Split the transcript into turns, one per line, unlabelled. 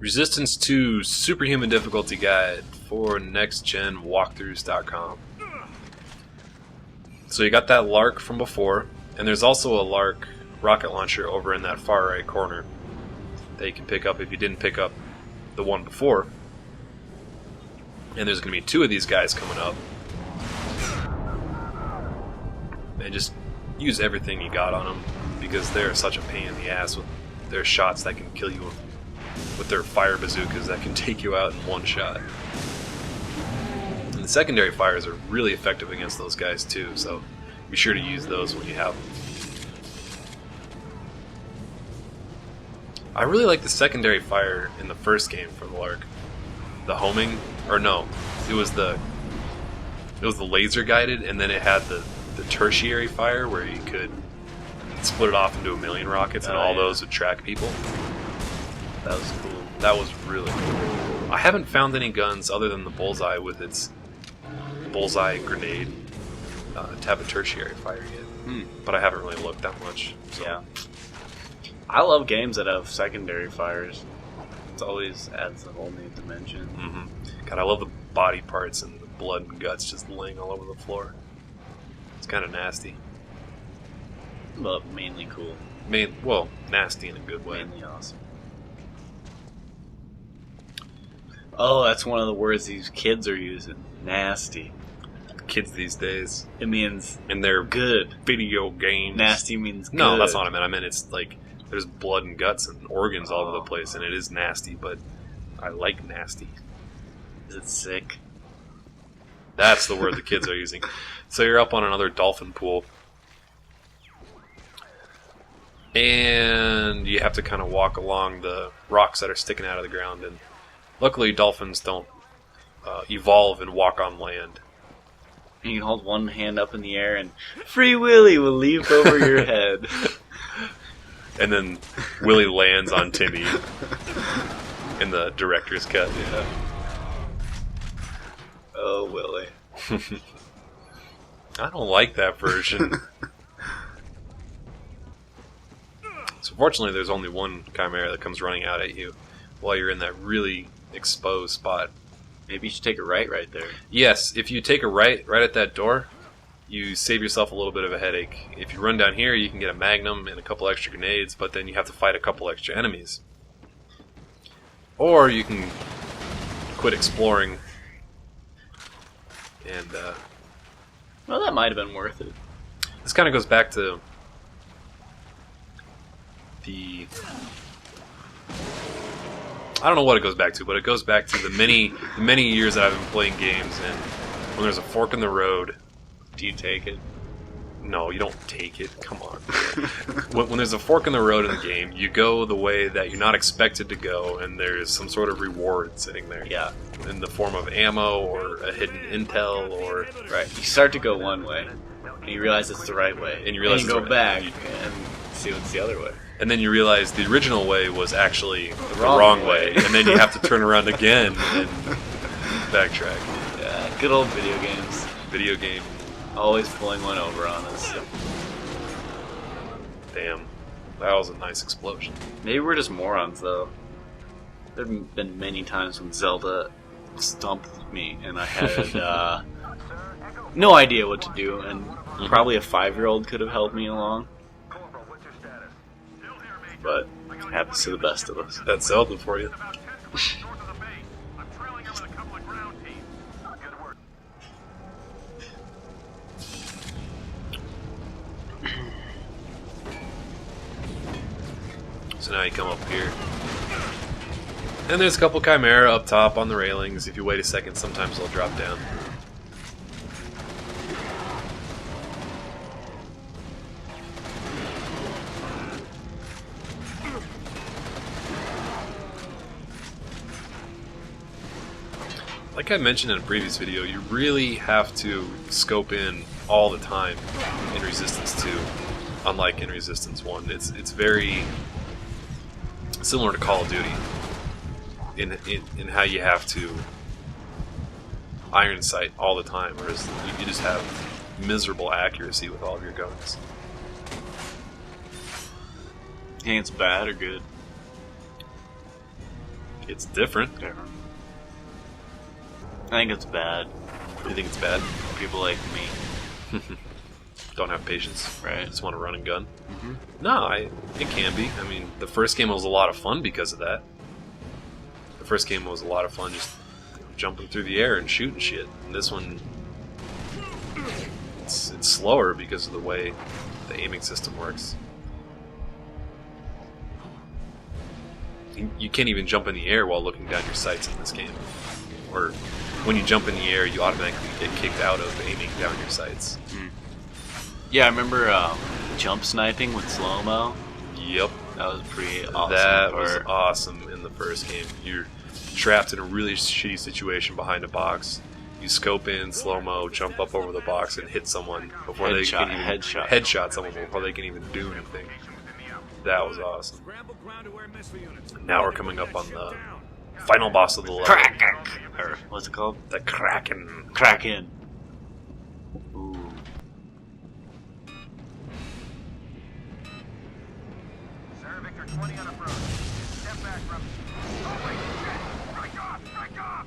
Resistance 2 Superhuman Difficulty Guide for NextGenWalkthroughs.com. So you got that Lark from before, and there's also a Lark rocket launcher over in that far right corner that you can pick up if you didn't pick up the one before. And there's going to be 2 of these guys coming up. And just use everything you got on them, because they're such a pain in the ass with their shots that can kill you with their fire bazookas that can take you out in one shot. And the secondary fires are really effective against those guys too, so be sure to use those when you have them. I really like the secondary fire in the first game for the Lark. The homing, or no, it was the laser guided, and then it had the tertiary fire where you could split it off into a million rockets, and all those would track people. That was cool. That was really cool. I haven't found any guns other than the Bullseye with its Bullseye grenade to have a tertiary fire yet. But I haven't really looked that much. So.
Yeah. I love games that have secondary fires. It always adds a whole new dimension.
God, I love the body parts and the blood and guts just laying all over the floor. It's kind of nasty.
But mainly cool.
Well, nasty in a good way.
Mainly awesome. Oh, that's one of the words these kids are using. Nasty.
Kids these days.
It means
and they're
good.
Video games.
Nasty means good.
No, that's not what I meant. I meant it's like there's blood and guts and organs all over the place, and it is nasty, but I like nasty.
Is it sick?
That's the word the kids are using. So you're up on another dolphin pool. And you have to kind of walk along the rocks that are sticking out of the ground. And luckily, dolphins don't evolve and walk on land.
You can hold one hand up in the air and Free Willy will leap over your head.
And then Willy lands on Timmy in the director's cut.
Yeah. Oh, Willy.
I don't like that version. So fortunately, there's only one Chimera that comes running out at you while you're in that really exposed spot.
Maybe you should take a right there.
Yes, if you take a right at that door, you save yourself a little bit of a headache. If you run down here, you can get a magnum and a couple extra grenades, but then you have to fight a couple extra enemies. Or you can quit exploring and...
well, that might have been worth it.
This kind of goes back to the... I don't know what it goes back to, but it goes back to the many years that I've been playing games, and when there's a fork in the road...
Do you take it?
No, you don't take it. Come on. When there's a fork in the road in the game, you go the way that you're not expected to go, and there's some sort of reward sitting there.
Yeah. In
the form of ammo, or a hidden intel, or...
Right. You start to go one way, and you realize it's the right way.
And you realize
go back and see what's the other way.
And then you realize the original way was actually the wrong way. And then you have to turn around again and backtrack.
Yeah, good old video games.
Video game.
Always pulling one over on us.
Damn. That was a nice explosion.
Maybe we're just morons, though. There have been many times when Zelda stumped me, and I had no idea what to do, and probably a 5-year-old could have helped me along. But it happens to the best of us.
That's Zelda for you. So now you come up here. And there's a couple Chimera up top on the railings. If you wait a second, sometimes they'll drop down. Like I mentioned in a previous video, you really have to scope in all the time in Resistance 2, unlike in Resistance 1. It's very similar to Call of Duty in how you have to iron sight all the time, whereas you just have miserable accuracy with all of your guns.
You think it's bad or good?
It's different.
I think it's bad.
You think it's bad?
For people like me.
Don't have patience.
Right.
Just want to run and gun.
Mm-hmm.
No, it can be. I mean, the first game was a lot of fun because of that. The first game was a lot of fun just jumping through the air and shooting shit. And this one, it's slower because of the way the aiming system works. You can't even jump in the air while looking down your sights in this game. Or when you jump in the air, you automatically get kicked out of aiming down your sights.
Yeah, I remember jump sniping with slow-mo.
Yep.
That was pretty awesome.
That was awesome in the first game. You're trapped in a really shitty situation behind a box. You scope in, slow-mo, jump up over the box and hit someone before they can even headshot someone before they can even do anything. That was awesome. Now we're coming up on the final boss of the level.
Kraken! Or what's it called?
The Kraken.
Kraken. Ooh.
Sir, Victor 20 on approach. Step back from... Oh, wait, shit! Strike off! Strike off!